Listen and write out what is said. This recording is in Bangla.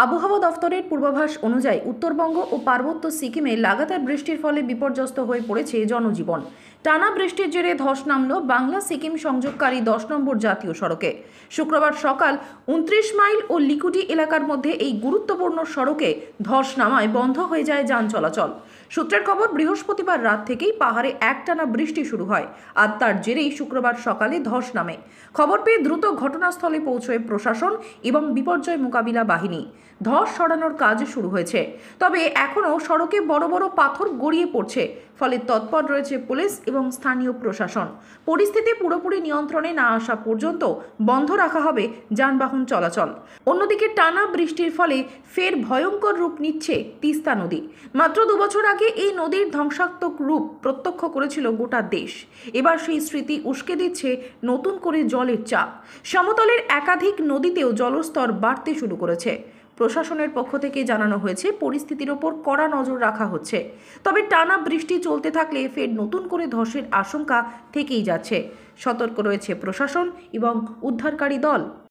আবহাওয়া দফতরের পূর্বাভাস অনুযায়ী উত্তরবঙ্গ ও পার্বত্য সিকিমে লাগাতার বৃষ্টির ফলে বিপর্যস্ত হয়ে পড়েছে জনজীবন। টানা বৃষ্টির জেরে ধস নামল বাংলা সিকিম সংযোগকারী 10 নম্বর জাতীয় সড়কে। শুক্রবার সকাল 29 মাইল ও লিকুটি এলাকার মধ্যে এই গুরুত্বপূর্ণ সড়কে ধস নামায় বন্ধ হয়ে যায় যান চলাচল। সূত্রের খবর, বৃহস্পতিবার রাত থেকেই পাহাড়ে একটানা বৃষ্টি শুরু হয় আর তার জেরেই শুক্রবার সকালে ধস নামে। খবর পেয়ে দ্রুত ঘটনাস্থলে পৌঁছয় প্রশাসন এবং বিপর্যয় মোকাবিলা বাহিনী। ধস সরানোর কাজ শুরু হয়েছে, তবে এখনও সড়কে বড় বড় পাথর গড়িয়ে পড়ছে, ফলে তৎপর রয়েছে পুলিশ এবং স্থানীয় প্রশাসন। পরিস্থিতি পুরোপুরি নিয়ন্ত্রণে না আসা পর্যন্ত বন্ধ রাখা হবে যানবাহন চলাচল। অন্যদিকে টানা বৃষ্টির ফলে ফের ভয়ঙ্কর রূপ নিচ্ছে তিস্তা নদী। মাত্র 2 বছর আগে এই নদীর ধ্বংসাত্মক রূপ প্রত্যক্ষ করেছিল গোটা দেশ। এবার সেই স্মৃতি উস্কে দিচ্ছে নতুন করে জলের চাপ। সমতলের একাধিক নদীতেও জলস্তর বাড়তে শুরু করেছে। প্রশাসনের পক্ষ থেকে জানানো হয়েছে, পরিস্থিতির ওপর কড়া নজর রাখা হচ্ছে। তবে টানা বৃষ্টি চলতে থাকলে ফের নতুন করে ধসের আশঙ্কা থেকেই যাচ্ছে। সতর্ক রয়েছে প্রশাসন এবং উদ্ধারকারী দল।